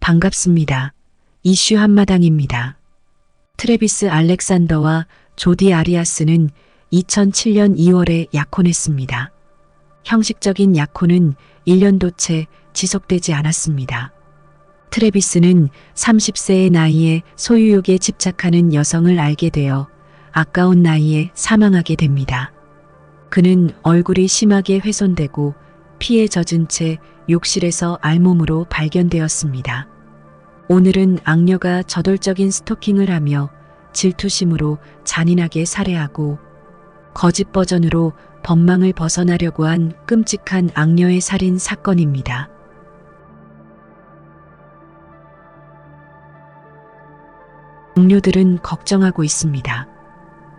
반갑습니다. 이슈 한마당입니다. 트래비스 알렉산더와 조디 아리아스는 2007년 2월에 약혼했습니다. 형식적인 약혼은 1년도 채 지속되지 않았습니다. 트래비스는 30세의 나이에 소유욕에 집착하는 여성을 알게 되어 아까운 나이에 사망하게 됩니다. 그는 얼굴이 심하게 훼손되고 피에 젖은 채 욕실에서 알몸으로 발견되었습니다. 오늘은 악녀가 저돌적인 스토킹을 하며 질투심으로 잔인하게 살해하고 거짓 버전으로 법망을 벗어나려고 한 끔찍한 악녀의 살인 사건입니다. 동료들은 걱정하고 있습니다.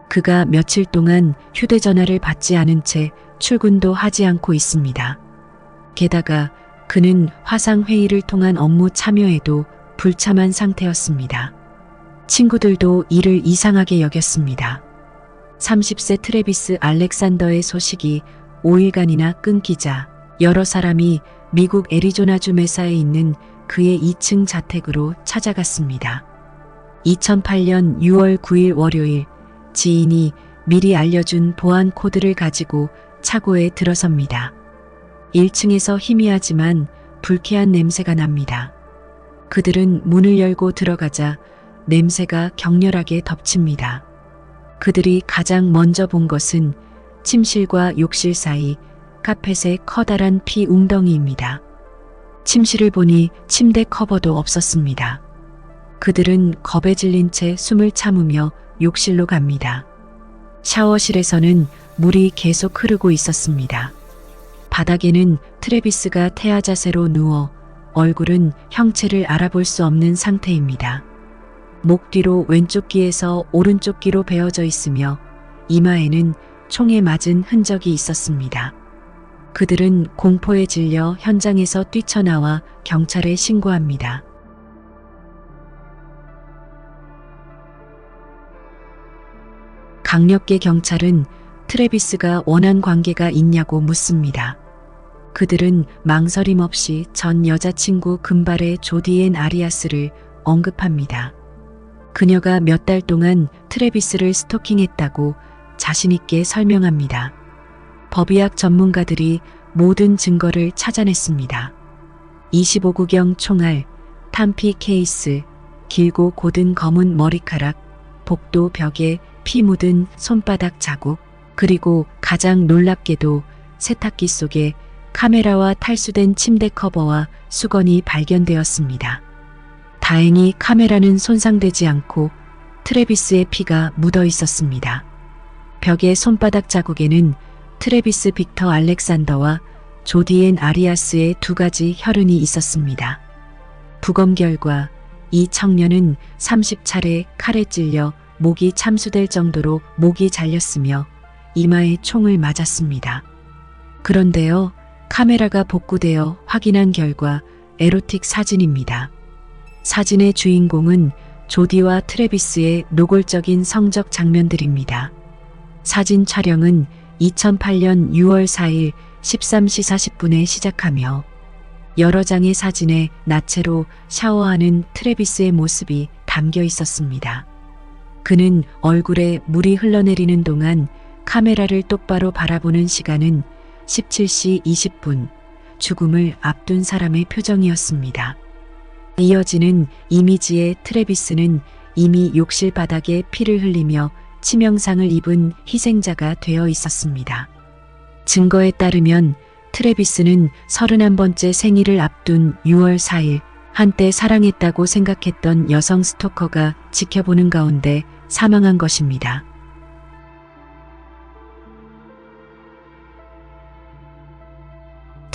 그가 며칠 동안 휴대전화를 받지 않은 채 출근도 하지 않고 있습니다. 게다가 그는 화상회의를 통한 업무 참여에도 불참한 상태였습니다. 친구들도 이를 이상하게 여겼습니다. 30세 트래비스 알렉산더의 소식이 5일간이나 끊기자 여러 사람이 미국 애리조나주 메사에 있는 그의 2층 자택으로 찾아갔습니다. 2008년 6월 9일 월요일 지인이 미리 알려준 보안 코드를 가지고 차고에 들어섭니다. 1층에서 희미하지만 불쾌한 냄새가 납니다. 그들은 문을 열고 들어가자 냄새가 격렬하게 덮칩니다. 그들이 가장 먼저 본 것은 침실과 욕실 사이 카펫의 커다란 피 웅덩이입니다. 침실을 보니 침대 커버도 없었습니다. 그들은 겁에 질린 채 숨을 참으며 욕실로 갑니다. 샤워실에서는 물이 계속 흐르고 있었습니다. 바닥에는 트래비스가 태아 자세로 누워 얼굴은 형체를 알아볼 수 없는 상태입니다. 목 뒤로 왼쪽 귀에서 오른쪽 귀로 베어져 있으며 이마에는 총에 맞은 흔적이 있었습니다. 그들은 공포에 질려 현장에서 뛰쳐나와 경찰에 신고합니다. 강력계 경찰은 트래비스가 원한 관계가 있냐고 묻습니다. 그들은 망설임 없이 전 여자친구 금발의 조디앤 아리아스를 언급합니다. 그녀가 몇 달 동안 트래비스를 스토킹했다고 자신있게 설명합니다. 법의학 전문가들이 모든 증거를 찾아냈습니다. 25구경 총알, 탄피 케이스, 길고 곧은 검은 머리카락, 복도 벽에 피 묻은 손바닥 자국, 그리고 가장 놀랍게도 세탁기 속에 카메라와 탈수된 침대 커버와 수건이 발견되었습니다. 다행히 카메라는 손상되지 않고 트래비스의 피가 묻어 있었습니다. 벽의 손바닥 자국에는 트래비스 빅터 알렉산더와 조디앤 아리아스의 2가지 혈흔이 있었습니다. 부검 결과 이 청년은 30차례 칼에 찔려 목이 참수될 정도로 목이 잘렸으며 이마에 총을 맞았습니다. 그런데요, 카메라가 복구되어 확인한 결과 에로틱 사진입니다. 사진의 주인공은 조디와 트래비스의 노골적인 성적 장면들입니다. 사진 촬영은 2008년 6월 4일 13시 40분에 시작하며 여러 장의 사진에 나체로 샤워하는 트래비스의 모습이 담겨 있었습니다. 그는 얼굴에 물이 흘러내리는 동안 카메라를 똑바로 바라보는 시간은 17시 20분, 죽음을 앞둔 사람의 표정이었습니다. 이어지는 이미지의 트래비스는 이미 욕실 바닥에 피를 흘리며 치명상을 입은 희생자가 되어 있었습니다. 증거에 따르면 트래비스는 31번째 생일을 앞둔 6월 4일 한때 사랑했다고 생각했던 여성 스토커가 지켜보는 가운데 사망한 것입니다.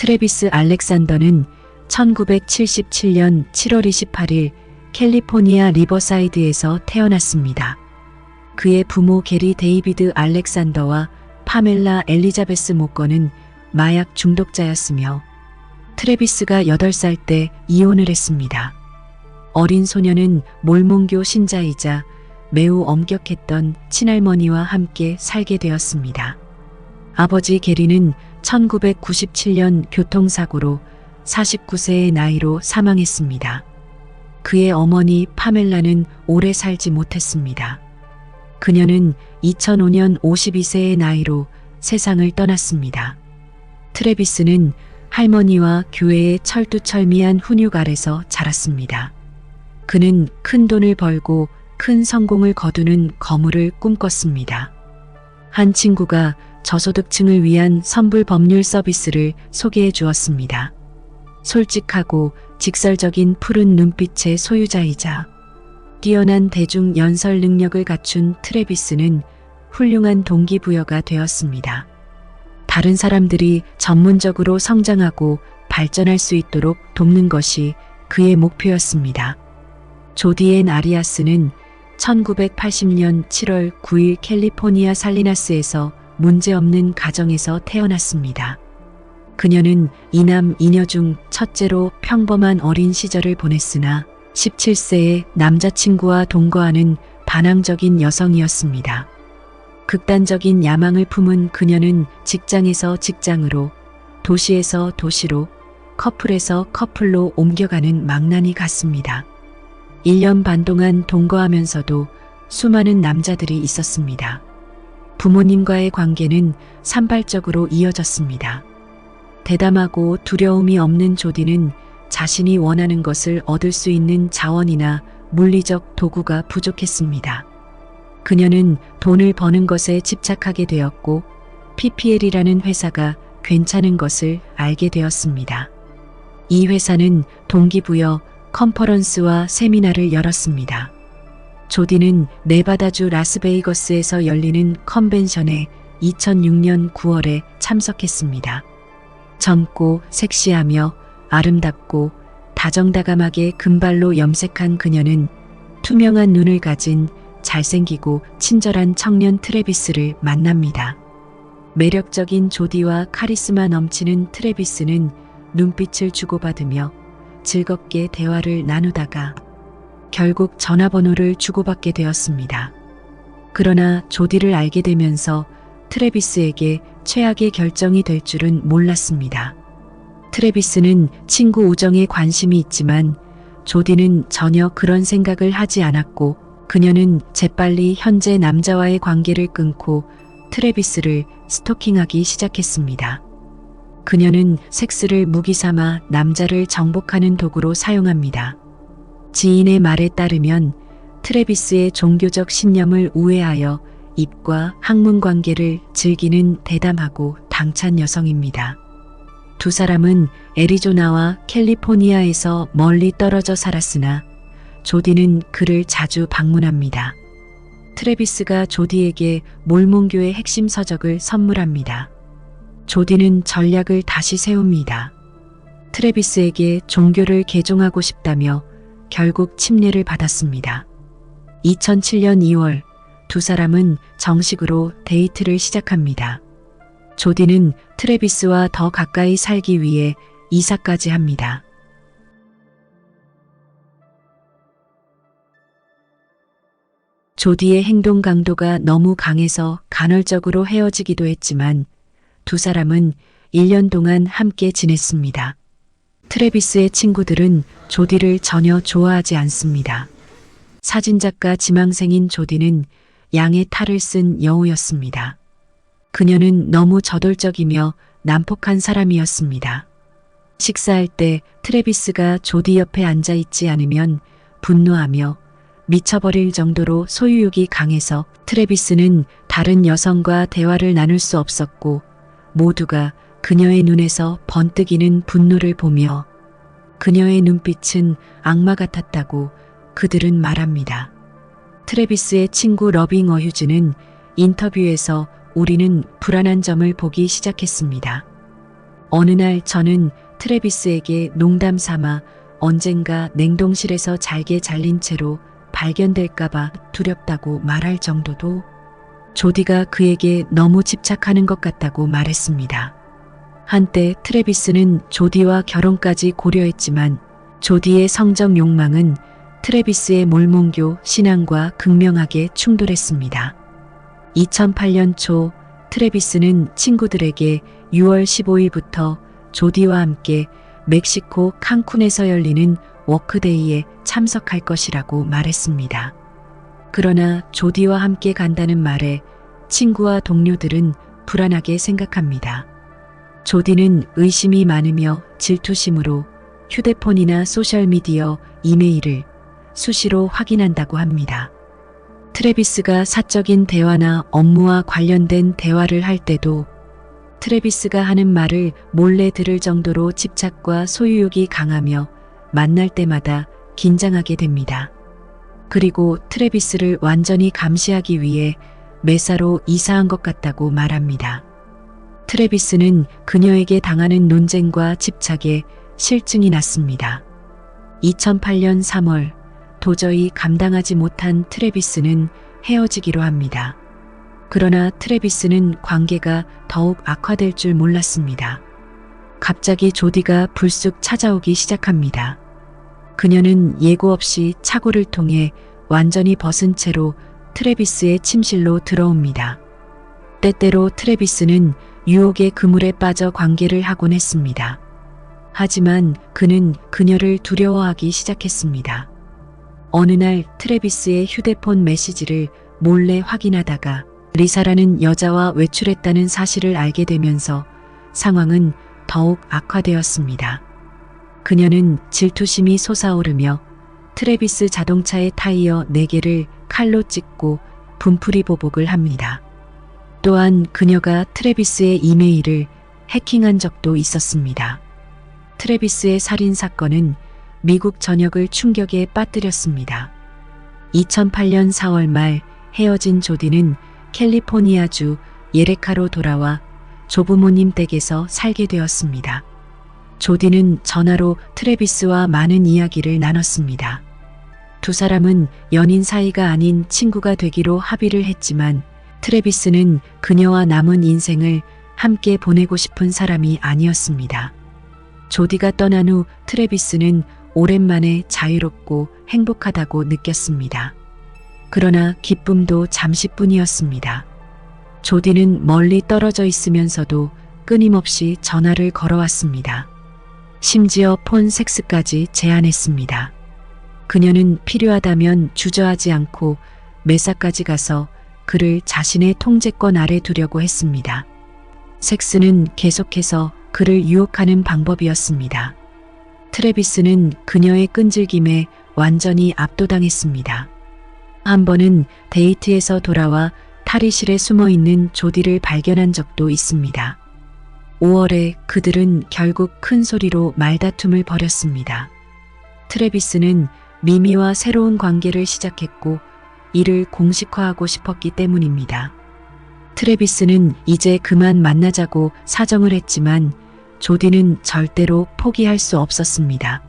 트래비스 알렉산더는 1977년 7월 28일 캘리포니아 리버사이드에서 태어났습니다. 그의 부모 게리 데이비드 알렉산더와 파멜라 엘리자베스 모건은 마약 중독자였으며 트래비스가 8살 때 이혼을 했습니다. 어린 소녀는 몰몬교 신자이자 매우 엄격했던 친할머니와 함께 살게 되었습니다. 아버지 게리는 1997년 교통사고로 49세의 나이로 사망했습니다. 그의 어머니 파멜라는 오래 살지 못했습니다. 그녀는 2005년 52세의 나이로 세상을 떠났습니다. 트래비스는 할머니와 교회의 철두철미한 훈육 아래서 자랐습니다. 그는 큰 돈을 벌고 큰 성공을 거두는 거물을 꿈꿨습니다. 한 친구가 저소득층을 위한 선불 법률 서비스를 소개해 주었습니다. 솔직하고 직설적인 푸른 눈빛의 소유자이자 뛰어난 대중 연설 능력을 갖춘 트래비스는 훌륭한 동기부여가 되었습니다. 다른 사람들이 전문적으로 성장하고 발전할 수 있도록 돕는 것이 그의 목표였습니다. 조디 앤 아리아스는 1980년 7월 9일 캘리포니아 살리나스에서 문제없는 가정에서 태어났습니다. 그녀는 이남 이녀 중 첫째로 평범한 어린 시절을 보냈으나 17세의 남자친구와 동거하는 반항적인 여성이었습니다. 극단적인 야망을 품은 그녀는 직장에서 직장으로, 도시에서 도시로, 커플에서 커플로 옮겨가는 망나니 같습니다. 1년 반 동안 동거하면서도 수많은 남자들이 있었습니다. 부모님과의 관계는 산발적으로 이어졌습니다. 대담하고 두려움이 없는 조디는 자신이 원하는 것을 얻을 수 있는 자원이나 물리적 도구가 부족했습니다. 그녀는 돈을 버는 것에 집착하게 되었고 PPL이라는 회사가 괜찮은 것을 알게 되었습니다. 이 회사는 동기부여, 컨퍼런스와 세미나를 열었습니다. 조디는 네바다주 라스베이거스에서 열리는 컨벤션에 2006년 9월에 참석했습니다. 젊고 섹시하며 아름답고 다정다감하게 금발로 염색한 그녀는 투명한 눈을 가진 잘생기고 친절한 청년 트래비스를 만납니다. 매력적인 조디와 카리스마 넘치는 트래비스는 눈빛을 주고받으며 즐겁게 대화를 나누다가 결국 전화번호를 주고받게 되었습니다. 그러나 조디를 알게 되면서 트래비스에게 최악의 결정이 될 줄은 몰랐습니다. 트래비스는 친구 우정에 관심이 있지만 조디는 전혀 그런 생각을 하지 않았고 그녀는 재빨리 현재 남자와의 관계를 끊고 트래비스를 스토킹하기 시작했습니다. 그녀는 섹스를 무기 삼아 남자를 정복하는 도구로 사용합니다. 지인의 말에 따르면 트래비스의 종교적 신념을 우회하여 입과 학문 관계를 즐기는 대담하고 당찬 여성입니다. 두 사람은 애리조나와 캘리포니아에서 멀리 떨어져 살았으나 조디는 그를 자주 방문합니다. 트래비스가 조디에게 몰몬교의 핵심 서적을 선물합니다. 조디는 전략을 다시 세웁니다. 트래비스에게 종교를 개종하고 싶다며 결국 침례를 받았습니다. 2007년 2월 두 사람은 정식으로 데이트를 시작합니다. 조디는 트래비스와 더 가까이 살기 위해 이사까지 합니다. 조디의 행동 강도가 너무 강해서 간헐적으로 헤어지기도 했지만 두 사람은 1년 동안 함께 지냈습니다. 트래비스의 친구들은 조디를 전혀 좋아하지 않습니다. 사진작가 지망생인 조디는 양의 탈을 쓴 여우였습니다. 그녀는 너무 저돌적이며 난폭한 사람이었습니다. 식사할 때 트래비스가 조디 옆에 앉아 있지 않으면 분노하며 미쳐버릴 정도로 소유욕이 강해서 트래비스는 다른 여성과 대화를 나눌 수 없었고 모두가 그녀의 눈에서 번뜩이는 분노를 보며 그녀의 눈빛은 악마 같았다고 그들은 말합니다. 트래비스의 친구 러빙 어휴즈는 인터뷰에서 우리는 불안한 점을 보기 시작했습니다. 어느 날 저는 트래비스에게 농담 삼아 언젠가 냉동실에서 잘게 잘린 채로 발견될까봐 두렵다고 말할 정도도 조디가 그에게 너무 집착하는 것 같다고 말했습니다. 한때 트래비스는 조디와 결혼까지 고려했지만 조디의 성적 욕망은 트래비스의 몰몬교 신앙과 극명하게 충돌했습니다. 2008년 초 트래비스는 친구들에게 6월 15일부터 조디와 함께 멕시코 칸쿤에서 열리는 워크데이에 참석할 것이라고 말했습니다. 그러나 조디와 함께 간다는 말에 친구와 동료들은 불안하게 생각합니다. 조디는 의심이 많으며 질투심으로 휴대폰이나 소셜미디어, 이메일을 수시로 확인한다고 합니다. 트래비스가 사적인 대화나 업무와 관련된 대화를 할 때도 트래비스가 하는 말을 몰래 들을 정도로 집착과 소유욕이 강하며 만날 때마다 긴장하게 됩니다. 그리고 트래비스를 완전히 감시하기 위해 매사로 이사한 것 같다고 말합니다. 트래비스는 그녀에게 당하는 논쟁과 집착에 실증이 났습니다. 2008년 3월 도저히 감당하지 못한 트래비스는 헤어지기로 합니다. 그러나 트래비스는 관계가 더욱 악화될 줄 몰랐습니다. 갑자기 조디가 불쑥 찾아오기 시작합니다. 그녀는 예고 없이 착오를 통해 완전히 벗은 채로 트래비스의 침실로 들어옵니다. 때때로 트래비스는 유혹의 그물에 빠져 관계를 하곤 했습니다. 하지만 그는 그녀를 두려워하기 시작했습니다. 어느 날 트래비스의 휴대폰 메시지를 몰래 확인하다가 리사라는 여자와 외출했다는 사실을 알게 되면서 상황은 더욱 악화되었습니다. 그녀는 질투심이 솟아오르며 트래비스 자동차의 타이어 4개를 칼로 찢고 분풀이 보복을 합니다. 또한 그녀가 트래비스의 이메일을 해킹한 적도 있었습니다. 트래비스의 살인 사건은 미국 전역을 충격에 빠뜨렸습니다. 2008년 4월 말 헤어진 조디는 캘리포니아주 예레카로 돌아와 조부모님 댁에서 살게 되었습니다. 조디는 전화로 트래비스와 많은 이야기를 나눴습니다. 두 사람은 연인 사이가 아닌 친구가 되기로 합의를 했지만 트래비스는 그녀와 남은 인생을 함께 보내고 싶은 사람이 아니었습니다. 조디가 떠난 후 트래비스는 오랜만에 자유롭고 행복하다고 느꼈습니다. 그러나 기쁨도 잠시뿐이었습니다. 조디는 멀리 떨어져 있으면서도 끊임없이 전화를 걸어왔습니다. 심지어 폰 섹스까지 제안했습니다. 그녀는 필요하다면 주저하지 않고 매사까지 가서 그를 자신의 통제권 아래 두려고 했습니다. 섹스는 계속해서 그를 유혹하는 방법이었습니다. 트래비스는 그녀의 끈질김에 완전히 압도당했습니다. 한 번은 데이트에서 돌아와 탈의실에 숨어있는 조디를 발견한 적도 있습니다. 5월에 그들은 결국 큰 소리로 말다툼을 벌였습니다. 트래비스는 미미와 새로운 관계를 시작했고 이를 공식화하고 싶었기 때문입니다. 트래비스는 이제 그만 만나자고 사정을 했지만 조디는 절대로 포기할 수 없었습니다.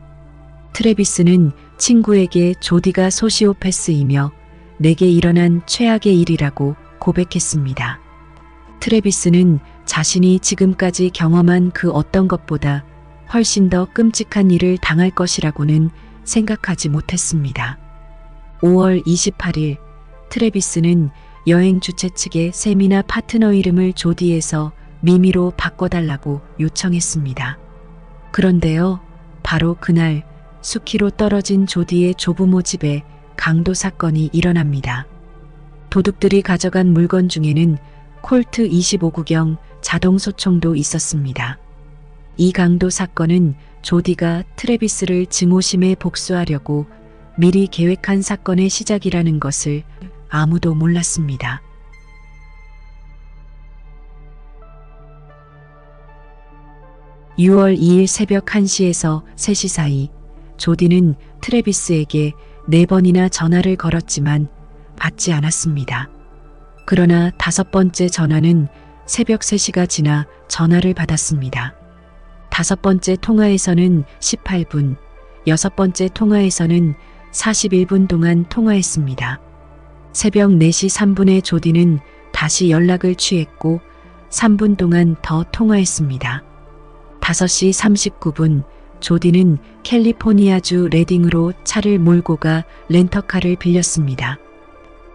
트래비스는 친구에게 조디가 소시오패스이며 내게 일어난 최악의 일이라고 고백했습니다. 트래비스는 자신이 지금까지 경험한 그 어떤 것보다 훨씬 더 끔찍한 일을 당할 것이라고는 생각하지 못했습니다. 5월 28일 트래비스는 여행 주최 측에 세미나 파트너 이름을 조디에서 미미로 바꿔달라고 요청했습니다. 그런데요, 바로 그날 수키로 떨어진 조디의 조부모 집에 강도 사건이 일어납니다. 도둑들이 가져간 물건 중에는 콜트 25구경 자동 소총도 있었습니다. 이 강도 사건은 조디가 트래비스를 증오심에 복수하려고 미리 계획한 사건의 시작이라는 것을 아무도 몰랐습니다. (6월 2일) 새벽 1시에서 3시 사이 조디는 트래비스에게 4번이나 전화를 걸었지만 받지 않았습니다. 그러나 5번째 전화는 새벽 3시가 지나 전화를 받았습니다. 5번째 통화에서는 18분, 6번째 통화에서는 41분 동안 통화했습니다. 새벽 4시 3분에 조디는 다시 연락을 취했고 3분 동안 더 통화했습니다. 5시 39분 조디는 캘리포니아주 레딩으로 차를 몰고 가 렌터카를 빌렸습니다.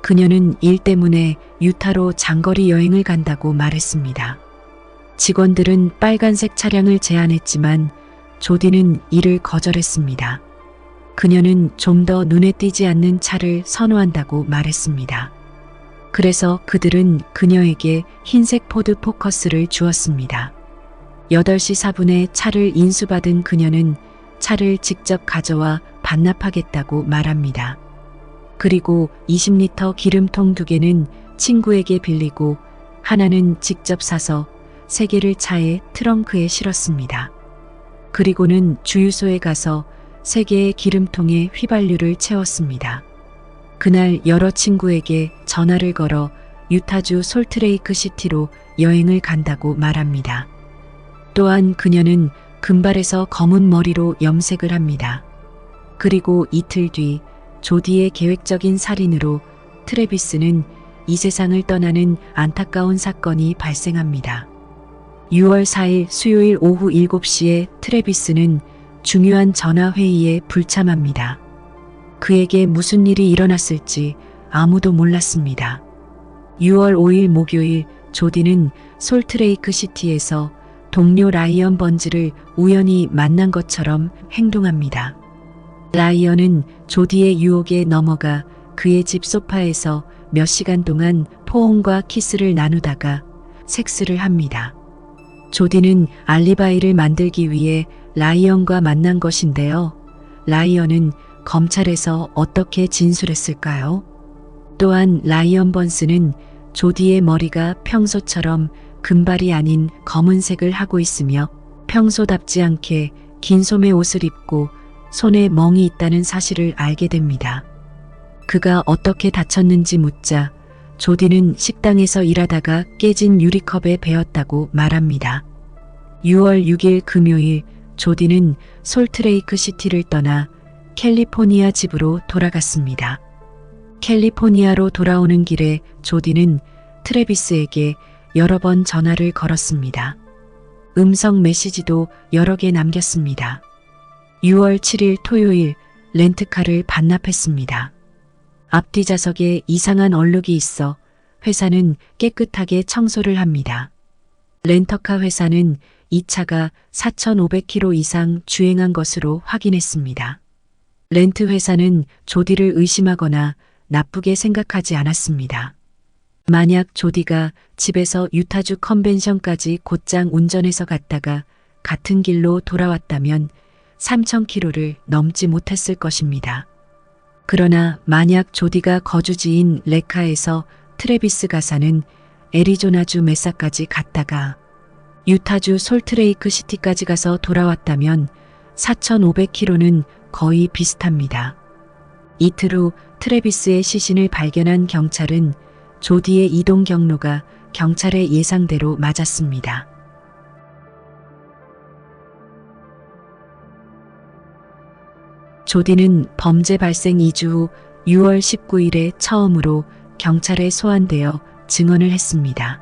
그녀는 일 때문에 유타로 장거리 여행을 간다고 말했습니다. 직원들은 빨간색 차량을 제안했지만 조디는 이를 거절했습니다. 그녀는 좀 더 눈에 띄지 않는 차를 선호한다고 말했습니다. 그래서 그들은 그녀에게 흰색 포드 포커스를 주었습니다. 8시 4분에 차를 인수받은 그녀는 차를 직접 가져와 반납하겠다고 말합니다. 그리고 20리터 기름통 2개는 친구에게 빌리고 하나는 직접 사서 3개를 차의 트렁크에 실었습니다. 그리고는 주유소에 가서 3개의 기름통에 휘발유를 채웠습니다. 그날 여러 친구에게 전화를 걸어 유타주 솔트레이크 시티로 여행을 간다고 말합니다. 또한 그녀는 금발에서 검은 머리로 염색을 합니다. 그리고 이틀 뒤 조디의 계획적인 살인으로 트래비스는 이 세상을 떠나는 안타까운 사건이 발생합니다. 6월 4일 수요일 오후 7시에 트래비스는 중요한 전화회의에 불참합니다. 그에게 무슨 일이 일어났을지 아무도 몰랐습니다. 6월 5일 목요일 조디는 솔트레이크 시티에서 동료 라이언 번즈를 우연히 만난 것처럼 행동합니다. 라이언은 조디의 유혹에 넘어가 그의 집 소파에서 몇 시간 동안 포옹과 키스를 나누다가 섹스를 합니다. 조디는 알리바이를 만들기 위해 라이언과 만난 것인데요. 라이언은 검찰에서 어떻게 진술했을까요? 또한 라이언 번스는 조디의 머리가 평소처럼 금발이 아닌 검은색을 하고 있으며 평소답지 않게 긴 소매 옷을 입고 손에 멍이 있다는 사실을 알게 됩니다. 그가 어떻게 다쳤는지 묻자 조디는 식당에서 일하다가 깨진 유리컵에 베었다고 말합니다. 6월 6일 금요일 조디는 솔트레이크 시티를 떠나 캘리포니아 집으로 돌아갔습니다. 캘리포니아로 돌아오는 길에 조디는 트래비스에게 여러 번 전화를 걸었습니다. 음성 메시지도 여러 개 남겼습니다. 6월 7일 토요일 렌트카를 반납했습니다. 앞뒤 좌석에 이상한 얼룩이 있어 회사는 깨끗하게 청소를 합니다. 렌터카 회사는 이 차가 4,500km 이상 주행한 것으로 확인했습니다. 렌트 회사는 조디를 의심하거나 나쁘게 생각하지 않았습니다. 만약 조디가 집에서 유타주 컨벤션까지 곧장 운전해서 갔다가 같은 길로 돌아왔다면 3,000km를 넘지 못했을 것입니다. 그러나 만약 조디가 거주지인 레카에서 트래비스 가사는 애리조나주 메사까지 갔다가 유타주 솔트레이크 시티까지 가서 돌아왔다면 4,500km는 거의 비슷합니다. 이틀 후 트래비스의 시신을 발견한 경찰은 조디의 이동 경로가 경찰의 예상대로 맞았습니다. 조디는 범죄 발생 2주 후 6월 19일에 처음으로 경찰에 소환되어 증언을 했습니다.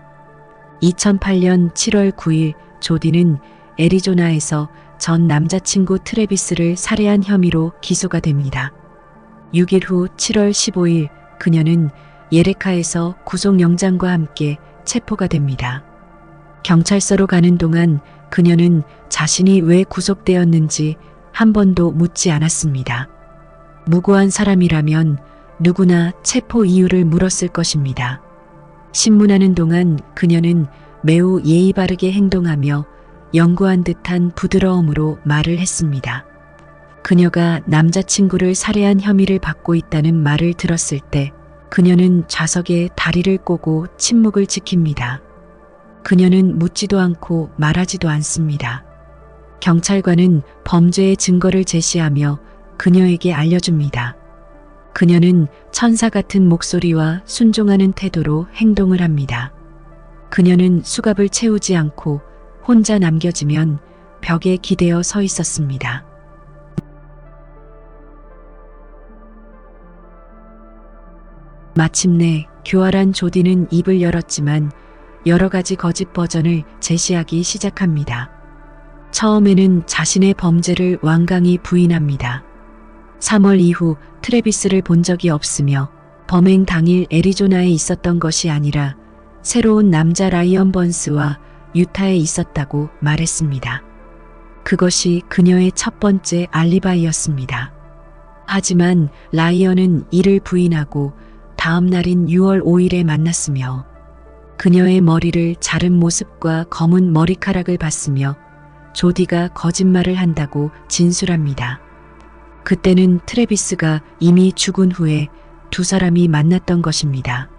2008년 7월 9일 조디는 애리조나에서 전 남자친구 트래비스를 살해한 혐의로 기소가 됩니다. 6일 후 7월 15일 그녀는 예레카에서 구속영장과 함께 체포가 됩니다. 경찰서로 가는 동안 그녀는 자신이 왜 구속되었는지 한 번도 묻지 않았습니다. 무고한 사람이라면 누구나 체포 이유를 물었을 것입니다. 신문하는 동안 그녀는 매우 예의 바르게 행동하며 연구한 듯한 부드러움으로 말을 했습니다. 그녀가 남자친구를 살해한 혐의를 받고 있다는 말을 들었을 때 그녀는 좌석에 다리를 꼬고 침묵을 지킵니다. 그녀는 묻지도 않고 말하지도 않습니다. 경찰관은 범죄의 증거를 제시하며 그녀에게 알려줍니다. 그녀는 천사 같은 목소리와 순종하는 태도로 행동을 합니다. 그녀는 수갑을 채우지 않고 혼자 남겨지면 벽에 기대어 서 있었습니다. 마침내 교활한 조디는 입을 열었지만 여러 가지 거짓 버전을 제시하기 시작합니다. 처음에는 자신의 범죄를 완강히 부인합니다. 3월 이후 트래비스를 본 적이 없으며 범행 당일 애리조나에 있었던 것이 아니라 새로운 남자 라이언 번스와 유타에 있었다고 말했습니다. 그것이 그녀의 첫 번째 알리바이였습니다. 하지만 라이언은 이를 부인하고 다음 날인 6월 5일에 만났으며 그녀의 머리를 자른 모습과 검은 머리카락을 봤으며 조디가 거짓말을 한다고 진술합니다. 그때는 트래비스가 이미 죽은 후에 두 사람이 만났던 것입니다.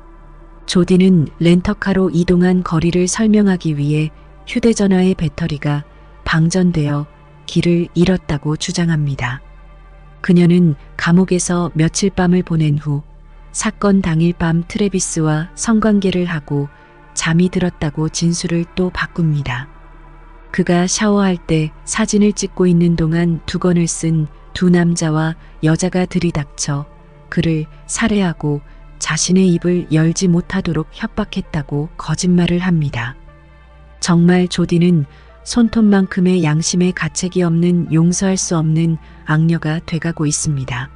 조디는 렌터카로 이동한 거리를 설명하기 위해 휴대전화의 배터리가 방전되어 길을 잃었다고 주장합니다. 그녀는 감옥에서 며칠 밤을 보낸 후 사건 당일 밤 트래비스와 성관계를 하고 잠이 들었다고 진술을 또 바꿉니다. 그가 샤워할 때 사진을 찍고 있는 동안 두건을 쓴 두 남자와 여자가 들이닥쳐 그를 살해하고 자신의 입을 열지 못하도록 협박했다고 거짓말을 합니다. 정말 조디는 손톱만큼의 양심의 가책이 없는 용서할 수 없는 악녀가 돼가고 있습니다.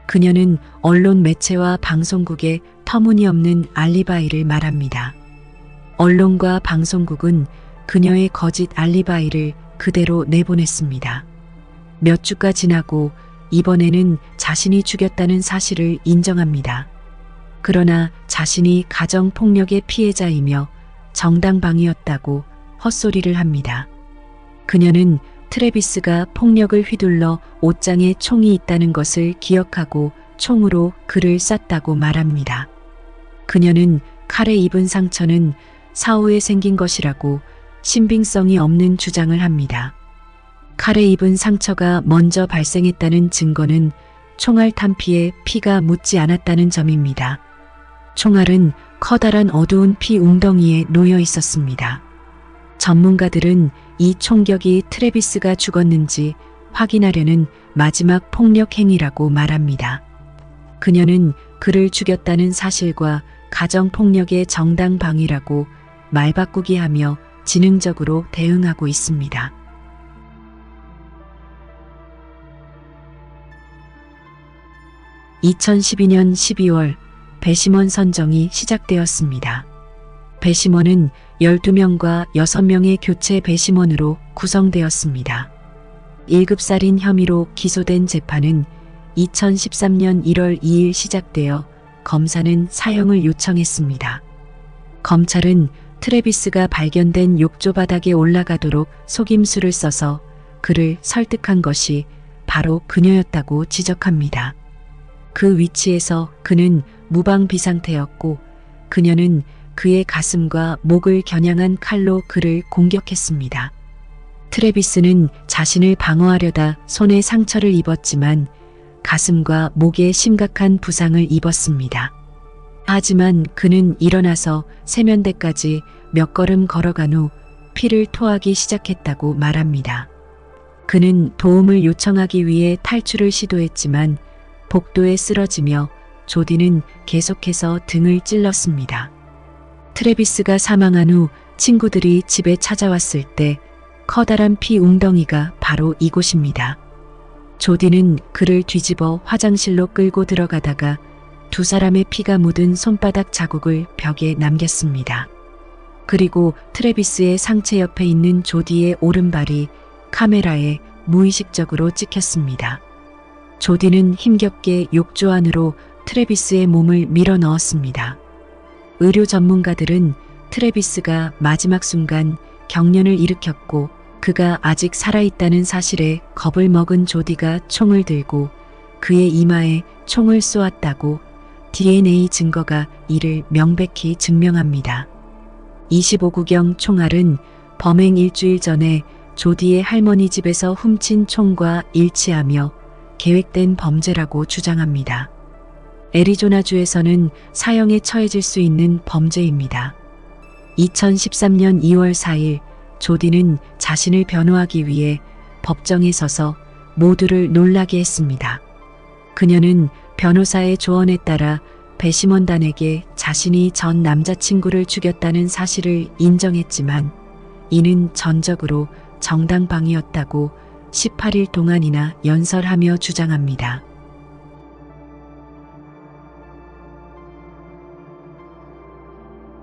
그녀는 언론 매체와 방송국에 터무니없는 알리바이를 말합니다. 언론과 방송국은 그녀의 거짓 알리바이를 그대로 내보냈습니다. 몇 주가 지나고 이번에는 자신이 죽였다는 사실을 인정합니다. 그러나 자신이 가정폭력의 피해자이며 정당방위였다고 헛소리를 합니다. 그녀는 트래비스가 폭력을 휘둘러 옷장에 총이 있다는 것을 기억하고 총으로 그를 쐈다고 말합니다. 그녀는 칼에 입은 상처는 사후에 생긴 것이라고 신빙성이 없는 주장을 합니다. 칼에 입은 상처가 먼저 발생했다는 증거는 총알 탄피에 피가 묻지 않았다는 점입니다. 총알은 커다란 어두운 피 웅덩이에 놓여 있었습니다. 전문가들은 이 총격이 트래비스가 죽었는지 확인하려는 마지막 폭력 행위라고 말합니다. 그녀는 그를 죽였다는 사실과 가정폭력의 정당방위라고 말바꾸기 하며 지능적으로 대응하고 있습니다. 2012년 12월 배심원 선정이 시작되었습니다. 배심원은 12명과 6명의 교체 배심원으로 구성되었습니다. 1급 살인 혐의로 기소된 재판은 2013년 1월 2일 시작되어 검사는 사형을 요청했습니다. 검찰은 트래비스가 발견된 욕조 바닥에 올라가도록 속임수를 써서 그를 설득한 것이 바로 그녀였다고 지적합니다. 그 위치에서 그는 무방 비상태였고 그녀는 그의 가슴과 목을 겨냥한 칼로 그를 공격했습니다. 트래비스는 자신을 방어하려다 손에 상처를 입었지만 가슴과 목에 심각한 부상을 입었습니다. 하지만 그는 일어나서 세면대까지 몇 걸음 걸어간 후 피를 토하기 시작했다고 말합니다. 그는 도움을 요청하기 위해 탈출을 시도했지만 복도에 쓰러지며 조디는 계속해서 등을 찔렀습니다. 트래비스가 사망한 후 친구들이 집에 찾아왔을 때 커다란 피 웅덩이가 바로 이곳입니다. 조디는 그를 뒤집어 화장실로 끌고 들어가다가 두 사람의 피가 묻은 손바닥 자국을 벽에 남겼습니다. 그리고 트래비스의 상체 옆에 있는 조디의 오른발이 카메라에 무의식적으로 찍혔습니다. 조디는 힘겹게 욕조 안으로 트래비스의 몸을 밀어 넣었습니다. 의료 전문가들은 트래비스가 마지막 순간 경련을 일으켰고 그가 아직 살아있다는 사실에 겁을 먹은 조디가 총을 들고 그의 이마에 총을 쏘았다고 DNA 증거가 이를 명백히 증명합니다. 25구경 총알은 범행 일주일 전에 조디의 할머니 집에서 훔친 총과 일치하며 계획된 범죄라고 주장합니다. 애리조나주에서는 사형에 처해질 수 있는 범죄입니다. 2013년 2월 4일 조디는 자신을 변호하기 위해 법정에 서서 모두를 놀라게 했습니다. 그녀는 변호사의 조언에 따라 배심원단에게 자신이 전 남자친구를 죽였다는 사실을 인정했지만 이는 전적으로 정당방위였다고 18일 동안이나 연설하며 주장합니다.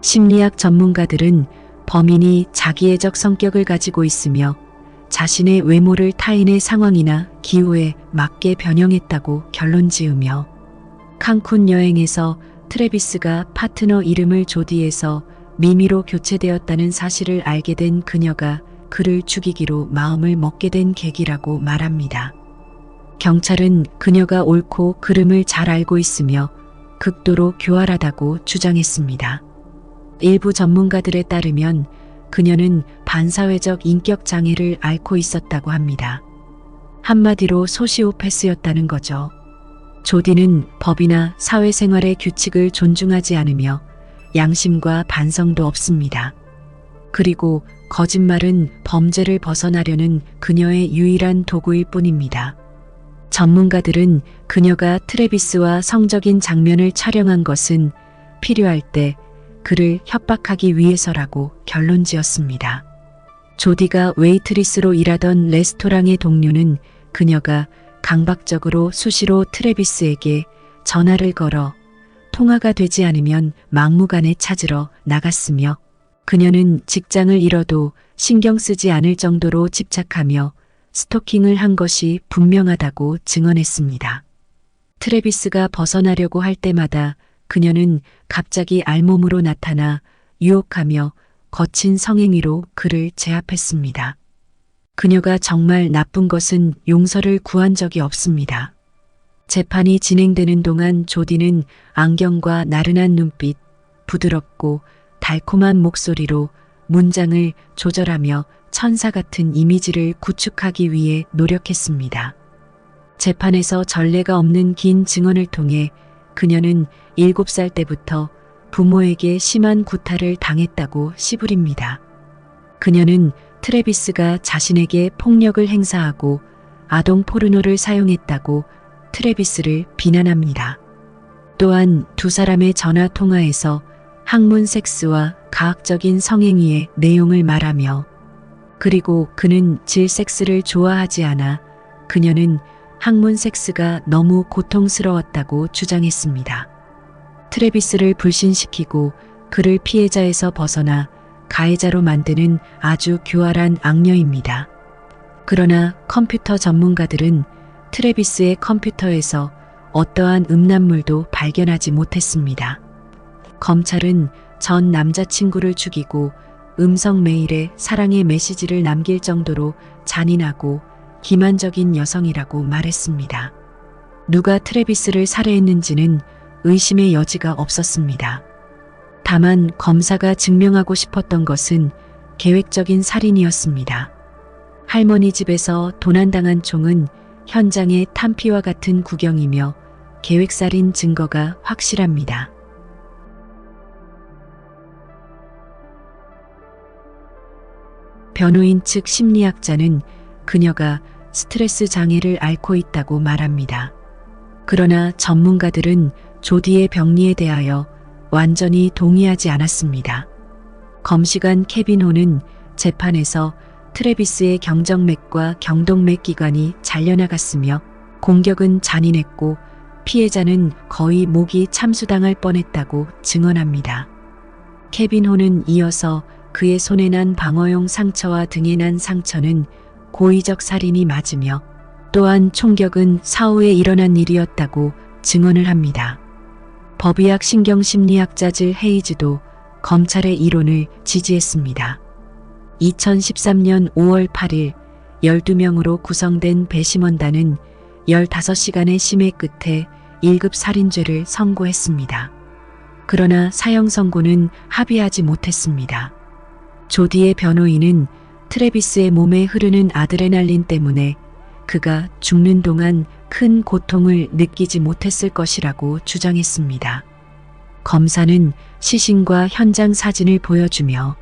심리학 전문가들은 범인이 자기애적 성격을 가지고 있으며 자신의 외모를 타인의 상황이나 기호에 맞게 변형했다고 결론 지으며 칸쿤 여행에서 트래비스가 파트너 이름을 조디에서 미미로 교체되었다는 사실을 알게 된 그녀가 그를 죽이기로 마음을 먹게 된 계기라고 말합니다. 경찰은 그녀가 옳고 그름을 잘 알고 있으며 극도로 교활하다고 주장했습니다. 일부 전문가들에 따르면 그녀는 반사회적 인격 장애를 앓고 있었다고 합니다. 한마디로 소시오패스였다는 거죠. 조디는 법이나 사회생활의 규칙을 존중하지 않으며 양심과 반성도 없습니다. 그리고 거짓말은 범죄를 벗어나려는 그녀의 유일한 도구일 뿐입니다. 전문가들은 그녀가 트래비스와 성적인 장면을 촬영한 것은 필요할 때 그를 협박하기 위해서라고 결론 지었습니다. 조디가 웨이트리스로 일하던 레스토랑의 동료는 그녀가 강박적으로 수시로 트래비스에게 전화를 걸어 통화가 되지 않으면 막무가내 찾으러 나갔으며 그녀는 직장을 잃어도 신경 쓰지 않을 정도로 집착하며 스토킹을 한 것이 분명하다고 증언했습니다. 트래비스가 벗어나려고 할 때마다 그녀는 갑자기 알몸으로 나타나 유혹하며 거친 성행위로 그를 제압했습니다. 그녀가 정말 나쁜 것은 용서를 구한 적이 없습니다. 재판이 진행되는 동안 조디는 안경과 나른한 눈빛, 부드럽고 달콤한 목소리로 문장을 조절하며 천사 같은 이미지를 구축하기 위해 노력했습니다. 재판에서 전례가 없는 긴 증언을 통해 그녀는 7살 때부터 부모에게 심한 구타를 당했다고 씨부립니다. 그녀는 트래비스가 자신에게 폭력을 행사하고 아동 포르노를 사용했다고 트래비스를 비난합니다. 또한 두 사람의 전화 통화에서 학문 섹스와 가학적인 성행위의 내용을 말하며 그리고 그는 질 섹스를 좋아하지 않아 그녀는 학문 섹스가 너무 고통스러웠다고 주장했습니다. 트래비스를 불신시키고 그를 피해자에서 벗어나 가해자로 만드는 아주 교활한 악녀입니다. 그러나 컴퓨터 전문가들은 트래비스의 컴퓨터에서 어떠한 음란물도 발견하지 못했습니다. 검찰은 전 남자친구를 죽이고 음성 메일에 사랑의 메시지를 남길 정도로 잔인하고 기만적인 여성이라고 말했습니다. 누가 트래비스를 살해했는지는 의심의 여지가 없었습니다. 다만 검사가 증명하고 싶었던 것은 계획적인 살인이었습니다. 할머니 집에서 도난당한 총은 현장의 탄피와 같은 구경이며 계획살인 증거가 확실합니다. 변호인 측 심리학자는 그녀가 스트레스 장애를 앓고 있다고 말합니다. 그러나 전문가들은 조디의 병리에 대하여 완전히 동의하지 않았습니다. 검시관 케빈 호는 재판에서 트래비스의 경정맥과 경동맥 기관이 잘려나갔으며 공격은 잔인했고 피해자는 거의 목이 참수당할 뻔했다고 증언합니다. 케빈 호는 이어서 그의 손에 난 방어용 상처와 등에 난 상처는 고의적 살인이 맞으며 또한 총격은 사후에 일어난 일이었다고 증언을 합니다. 법의학 신경심리학자 질 헤이즈도 검찰의 이론을 지지했습니다. 2013년 5월 8일 12명으로 구성된 배심원단은 15시간의 심의 끝에 1급 살인죄를 선고했습니다. 그러나 사형 선고는 합의하지 못했습니다. 조디의 변호인은 트래비스의 몸에 흐르는 아드레날린 때문에 그가 죽는 동안 큰 고통을 느끼지 못했을 것이라고 주장했습니다. 검사는 시신과 현장 사진을 보여주며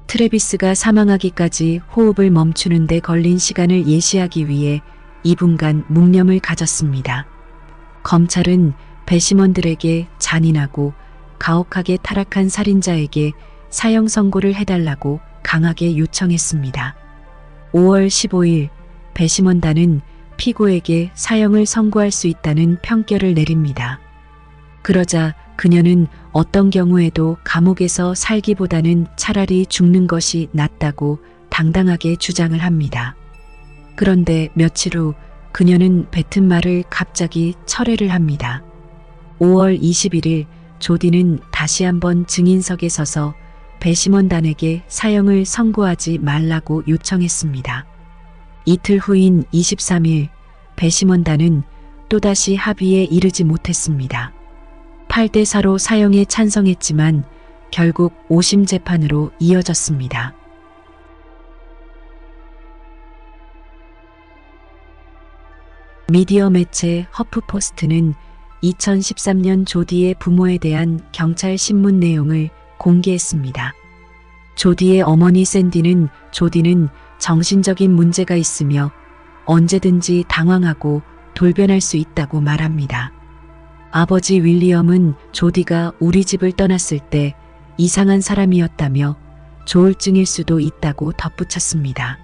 트래비스가 사망하기까지 호흡을 멈추는 데 걸린 시간을 예시하기 위해 2분간 묵념을 가졌습니다. 검찰은 배심원들에게 잔인하고 가혹하게 타락한 살인자에게 사형 선고를 해달라고 강하게 요청했습니다. 5월 15일 배심원단은 피고에게 사형을 선고할 수 있다는 평결을 내립니다. 그러자 그녀는 어떤 경우에도 감옥에서 살기보다는 차라리 죽는 것이 낫다고 당당하게 주장을 합니다. 그런데 며칠 후 그녀는 뱉은 말을 갑자기 철회를 합니다. 5월 21일 조디는 다시 한번 증인석에 서서 배심원단에게 사형을 선고하지 말라고 요청했습니다. 이틀 후인 23일 배심원단은 또다시 합의에 이르지 못했습니다. 8대 4로 사형에 찬성했지만 결국 5심 재판으로 이어졌습니다. 미디어 매체 허프포스트는 2013년 조디의 부모에 대한 경찰 신문 내용을 공개했습니다. 조디의 어머니 샌디는 조디는 정신적인 문제가 있으며 언제든지 당황하고 돌변할 수 있다고 말합니다. 아버지 윌리엄은 조디가 우리 집을 떠났을 때 이상한 사람이었다며 조울증일 수도 있다고 덧붙였습니다.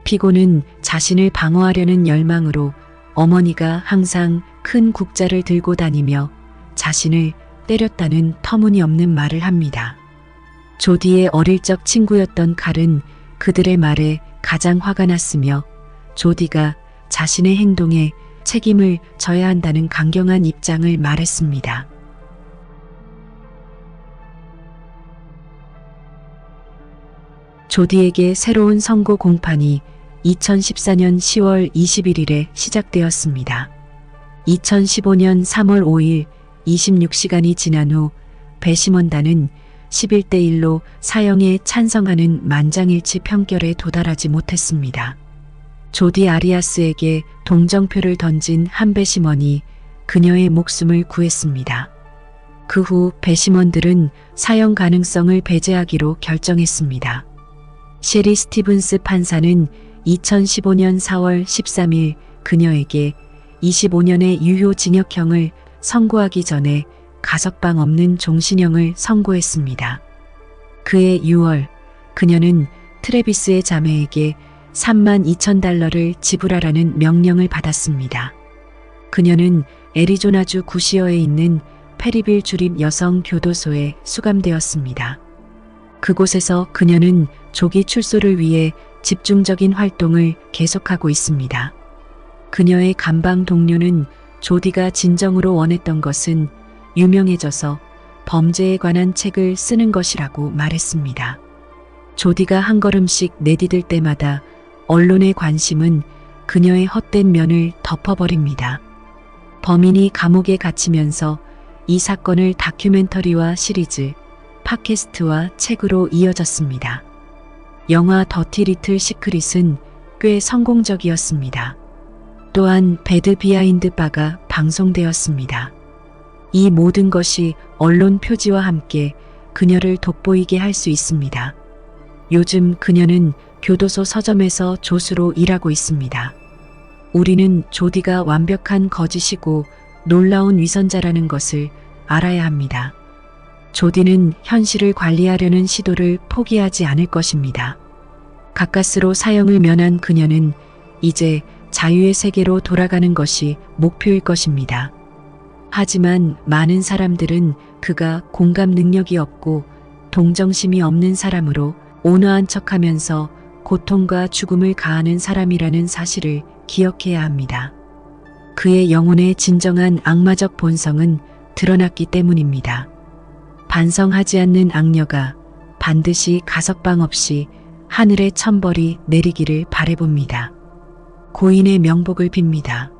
피고는 자신을 방어하려는 열망으로 어머니가 항상 큰 국자를 들고 다니며 자신을 때렸다는 터무니없는 말을 합니다. 조디의 어릴 적 친구였던 칼은 그들의 말에 가장 화가 났으며 조디가 자신의 행동에 책임을 져야 한다는 강경한 입장을 말했습니다. 조디에게 새로운 선고 공판이 2014년 10월 21일에 시작되었습니다. 2015년 3월 5일 26시간이 지난 후 배심원단은 11대 1로 사형에 찬성하는 만장일치 판결에 도달하지 못했습니다. 조디 아리아스에게 동정표를 던진 한 배심원이 그녀의 목숨을 구했습니다. 그 후 배심원들은 사형 가능성을 배제하기로 결정했습니다. 셰리 스티븐스 판사는 2015년 4월 13일 그녀에게 25년의 유효징역형을 선고하기 전에 가석방 없는 종신형을 선고했습니다. 그해 6월 그녀는 트래비스의 자매에게 $32,000를 지불하라는 명령을 받았습니다. 그녀는 애리조나주 구시어에 있는 페리빌 주립 여성 교도소에 수감되었습니다. 그곳에서 그녀는 조기 출소를 위해 집중적인 활동을 계속하고 있습니다. 그녀의 감방 동료는 조디가 진정으로 원했던 것은 유명해져서 범죄에 관한 책을 쓰는 것이라고 말했습니다. 조디가 한 걸음씩 내디딜 때마다 언론의 관심은 그녀의 헛된 면을 덮어버립니다. 범인이 감옥에 갇히면서 이 사건을 다큐멘터리와 시리즈, 팟캐스트와 책으로 이어졌습니다. 영화 더티 리틀 시크릿은 꽤 성공적이었습니다. 또한 배드 비하인드 바가 방송되었습니다. 이 모든 것이 언론 표지와 함께 그녀를 돋보이게 할 수 있습니다. 요즘 그녀는 교도소 서점에서 조수로 일하고 있습니다. 우리는 조디가 완벽한 거짓이고 놀라운 위선자라는 것을 알아야 합니다. 조디는 현실을 관리하려는 시도를 포기하지 않을 것입니다. 가까스로 사형을 면한 그녀는 이제 자유의 세계로 돌아가는 것이 목표일 것입니다. 하지만 많은 사람들은 그가 공감 능력이 없고 동정심이 없는 사람으로 온화한 척하면서 고통과 죽음을 가하는 사람이라는 사실을 기억해야 합니다. 그의 영혼의 진정한 악마적 본성은 드러났기 때문입니다. 반성하지 않는 악녀가 반드시 가석방 없이 하늘의 천벌이 내리기를 바라봅니다. 고인의 명복을 빕니다.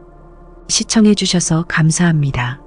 시청해 주셔서 감사합니다.